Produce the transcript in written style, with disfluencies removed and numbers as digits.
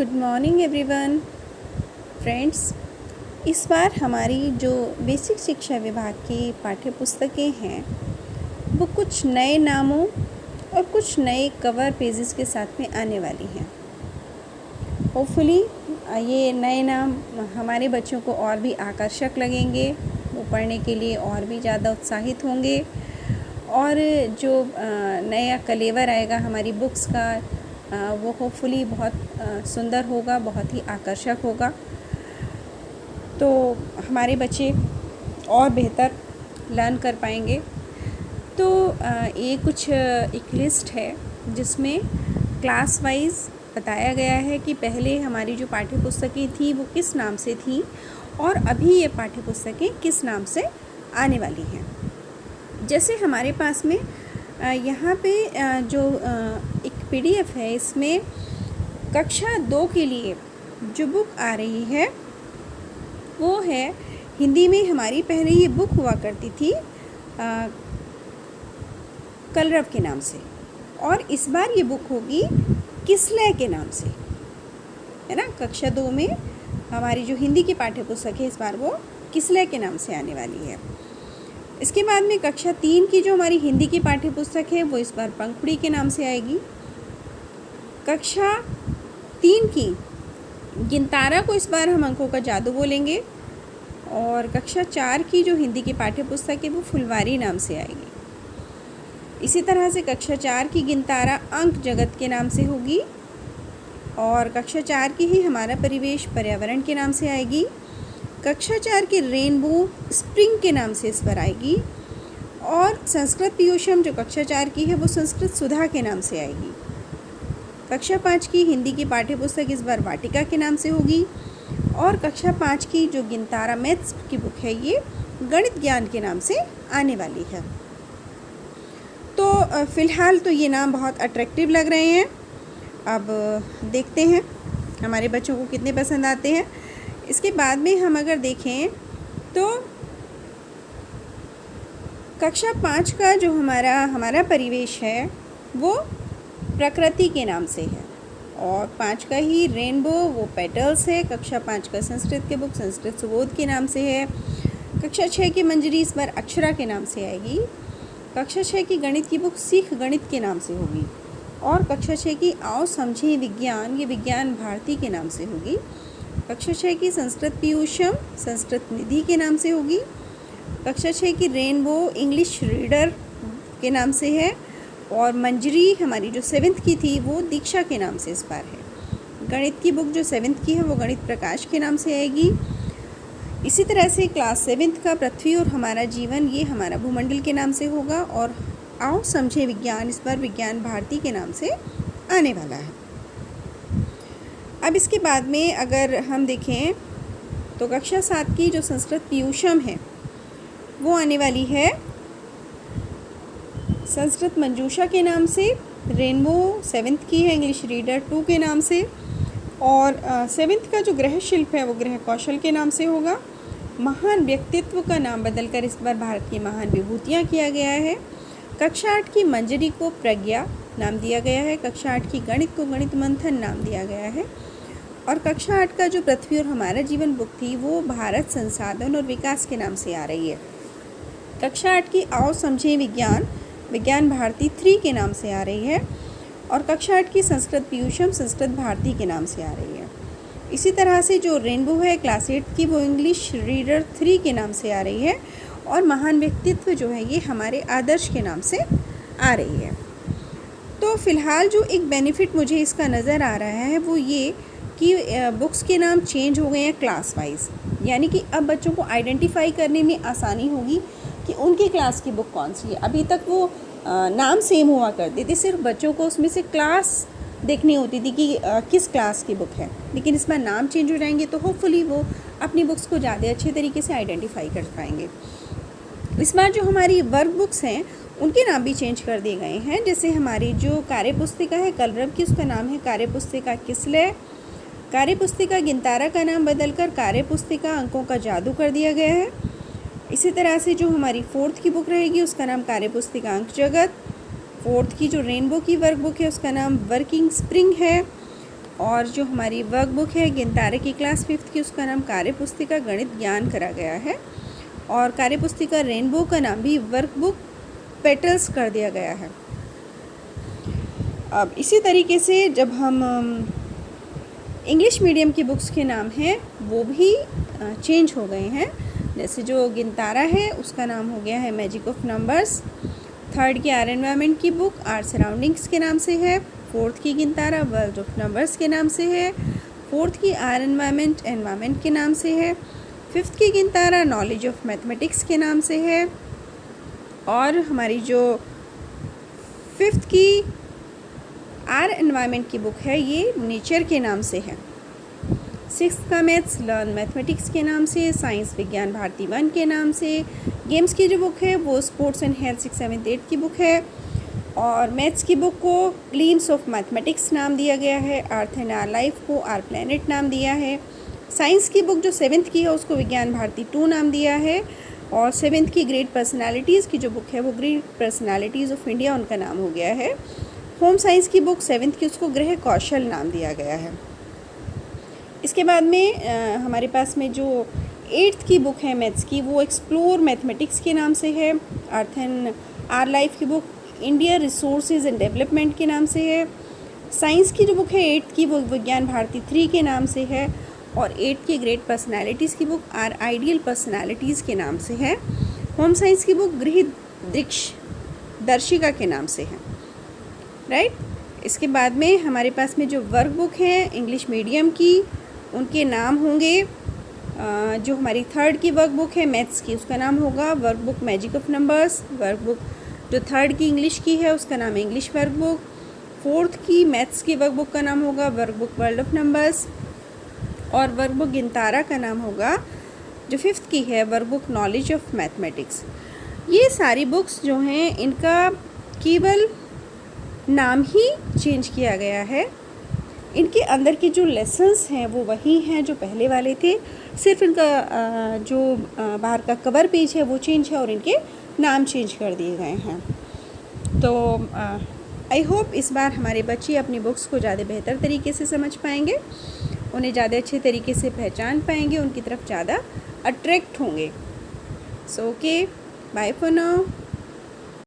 Good morning everyone friends. इस बार हमारी जो बेसिक शिक्षा विभाग की पाठ्य पुस्तकें हैं वो कुछ नए नामों और कुछ नए कवर पेजेस के साथ में आने वाली हैं। होपफुली ये नए नाम हमारे बच्चों को और भी आकर्षक लगेंगे, वो पढ़ने के लिए और भी ज़्यादा उत्साहित होंगे और जो नया कलेवर आएगा हमारी बुक्स का वो होपफुली बहुत सुंदर होगा, बहुत ही आकर्षक होगा, तो हमारे बच्चे और बेहतर लर्न कर पाएंगे। तो ये कुछ एक लिस्ट है जिसमें क्लास वाइज बताया गया है कि पहले हमारी जो पाठ्य पुस्तकें थी वो किस नाम से थी और अभी ये पाठ्य पुस्तकें किस नाम से आने वाली हैं। जैसे हमारे पास में यहाँ पे जो एक PDF है, इसमें कक्षा 2 के लिए जो बुक आ रही है वो है हिंदी में। हमारी पहले ये बुक हुआ करती थी कलरव के नाम से, और इस बार ये बुक होगी किसलय के नाम से, है ना। कक्षा 2 में हमारी जो हिंदी की पाठ्य पुस्तक है इस बार वो किसलय के नाम से आने वाली है। इसके बाद में कक्षा 3 की जो हमारी हिंदी की पाठ्य पुस्तक है वो इस बार पंखुड़ी के नाम से आएगी। कक्षा 3 की गिनतारा को इस बार हम अंकों का जादू बोलेंगे, और कक्षा 4 की जो हिंदी की पाठ्य पुस्तक है वो फुलवारी नाम से आएगी। इसी तरह से कक्षा 4 की गिनतारा अंक जगत के नाम से होगी, और कक्षा 4 की ही हमारा परिवेश पर्यावरण के नाम से आएगी। कक्षा 4 की रेनबो स्प्रिंग के नाम से इस पर आएगी, और संस्कृत पीयूषम जो कक्षा 4 की है वो संस्कृत सुधा के नाम से आएगी। कक्षा 5 की हिंदी की पाठ्य पुस्तक इस बार वाटिका के नाम से होगी, और कक्षा 5 की जो गिनतारा मैथ्स की बुक है ये गणित ज्ञान के नाम से आने वाली है। तो फ़िलहाल तो ये नाम बहुत अट्रैक्टिव लग रहे हैं। अब देखते हैं हमारे बच्चों को कितने पसंद आते हैं। इसके बाद में हम अगर देखें तो कक्षा 5 का जो हमारा परिवेश है वो प्रकृति के नाम से है, और 5 का ही रेनबो वो पेटल्स है। कक्षा 5 का संस्कृत की बुक संस्कृत सुबोध के नाम से है। कक्षा 6 की मंजरी इस बार अक्षरा के नाम से आएगी। कक्षा 6 की गणित की बुक सीख गणित के नाम से होगी, और कक्षा 6 की आओ समझें विज्ञान ये विज्ञान भारती के नाम से होगी। कक्षा 6 की संस्कृत पीयूषम संस्कृत निधि के नाम से होगी। कक्षा 6 की रेनबो इंग्लिश रीडर के नाम से है, और मंजरी हमारी जो 7th की थी वो दीक्षा के नाम से इस बार है। गणित की बुक जो 7th की है वो गणित प्रकाश के नाम से आएगी। इसी तरह से क्लास 7th का पृथ्वी और हमारा जीवन ये हमारा भूमंडल के नाम से होगा, और आओ समझे विज्ञान इस बार विज्ञान भारती के नाम से आने वाला है। अब इसके बाद में अगर हम देखें तो कक्षा 7 की जो संस्कृत पीयूषम है वो आने वाली है संस्कृत मंजूषा के नाम से। रेनबो 7th की है इंग्लिश रीडर 2 के नाम से, और 7th का जो गृह शिल्प है वो गृह कौशल के नाम से होगा। महान व्यक्तित्व का नाम बदलकर इस बार भारत की महान विभूतियाँ किया गया है। कक्षा 8 की मंजरी को प्रज्ञा नाम दिया गया है। कक्षा 8 की गणित को गणित मंथन नाम दिया गया है, और कक्षा 8 का जो पृथ्वी और हमारा जीवन बुक थी वो भारत संसाधन और विकास के नाम से आ रही है। कक्षा 8 की आओ समझें विज्ञान विज्ञान भारती 3 के नाम से आ रही है, और कक्षा 8 की संस्कृत पीयूषम संस्कृत भारती के नाम से आ रही है। इसी तरह से जो रेनबो है क्लास 8 की वो इंग्लिश रीडर 3 के नाम से आ रही है, और महान व्यक्तित्व जो है ये हमारे आदर्श के नाम से आ रही है। तो फ़िलहाल जो एक बेनिफिट मुझे इसका नज़र आ रहा है वो ये कि बुक्स के नाम चेंज हो गए हैं क्लास वाइज, यानी कि अब बच्चों को आइडेंटिफाई करने में आसानी होगी कि उनकी क्लास की बुक कौन सी है। अभी तक वो नाम सेम हुआ करते थे, सिर्फ बच्चों को उसमें से क्लास देखनी होती थी कि किस क्लास की बुक है, लेकिन इस बार नाम चेंज हो जाएंगे तो होपफुली वो अपनी बुक्स को ज़्यादा अच्छे तरीके से आइडेंटिफाई कर पाएंगे। इस बार जो हमारी वर्क बुक्स हैं उनके नाम भी चेंज कर दिए गए हैं। जैसे हमारी जो कार्य पुस्तिका है कलरव की उसका नाम है कार्य पुस्तिका किसलय। कार्य पुस्तिका गिनतारा का नाम बदलकर कार्य पुस्तिका अंकों का जादू कर दिया गया है। इसी तरह से जो हमारी 4th की बुक रहेगी उसका नाम कार्य पुस्तिका अंक जगत। 4th की जो रेनबो की वर्क बुक है उसका नाम वर्किंग स्प्रिंग है, और जो हमारी वर्क बुक है गिनतारे की क्लास 5th की, उसका नाम कार्य पुस्तिका गणित ज्ञान करा गया है। और कार्य पुस्तिका रेनबो का नाम भी वर्क बुक पेटल्स कर दिया गया है। अब इसी तरीके से जब हम इंग्लिश मीडियम की बुक्स के नाम हैं वो भी चेंज हो गए हैं। जैसे जो गिनतारा है उसका नाम हो गया है मैजिक ऑफ नंबर्स। 3rd की आर एनवायरनमेंट की बुक आर सराउंडिंग्स के नाम से है। 4th की गिनतारा वर्ल्ड ऑफ नंबर्स के नाम से है। 4th की आर एनवायरनमेंट के नाम से है। 5th की गिनतारा नॉलेज ऑफ मैथमेटिक्स के नाम से है। और हमारी जो 5th की आर एनवायरनमेंट की बुक है ये नेचर के नाम से है। 6th का मैथ्स लर्न मैथमेटिक्स के नाम से, साइंस विज्ञान भारती 1 के नाम से। गेम्स की जो बुक है वो sports and health 6th 7th 8th की बुक है। और मैथ्स की बुक को ग्लीम्स ऑफ मैथमेटिक्स नाम दिया गया है। अर्थ एंड आर लाइफ को आर प्लैनेट नाम दिया है। साइंस की बुक जो 7th की है उसको विज्ञान भारती 2 नाम दिया है। और 7th की ग्रेट पर्सनालिटीज़ की जो बुक है वो ग्रेट पर्सनालिटीज़ ऑफ इंडिया उनका नाम हो गया है। होम साइंस की बुक 7th की उसको गृह कौशल नाम दिया गया है। इसके बाद में हमारे पास में जो 8th की बुक है मैथ्स की वो एक्सप्लोर मैथमेटिक्स के नाम से है। अर्थ एंड आर लाइफ की book India resources and development के नाम से है। साइंस की जो बुक है 8th की वो विज्ञान भारती 3 के नाम से है। और 8th की ग्रेट पर्सनालिटीज़ की बुक आर आइडियल पर्सनालिटीज़ के नाम से है। होम साइंस की बुक गृह दर्शिका के नाम से है। राइट। इसके बाद में हमारे पास में जो वर्क बुक है इंग्लिश मीडियम की उनके नाम होंगे। जो हमारी 3rd की वर्क बुक है मैथ्स की उसका नाम होगा work book magic of numbers. Work book जो 3rd की इंग्लिश की है उसका नाम है इंग्लिश वर्क बुक। 4th की मैथ्स की वर्क बुक का नाम होगा work book world of numbers. और वर्क बुक गिनतारा का नाम होगा जो 5th की है work book knowledge of mathematics. ये सारी बुक्स जो हैं इनका केवल नाम ही चेंज किया गया है। इनके अंदर के जो लेसन्स हैं वो वही हैं जो पहले वाले थे, सिर्फ इनका जो बाहर का कवर पेज है वो चेंज है और इनके नाम चेंज कर दिए गए हैं। तो आई होप इस बार हमारे बच्चे अपनी बुक्स को ज़्यादा बेहतर तरीके से समझ पाएंगे, उन्हें ज़्यादा अच्छे तरीके से पहचान पाएंगे, उनकी तरफ ज़्यादा अट्रैक्ट होंगे। So okay, bye for now.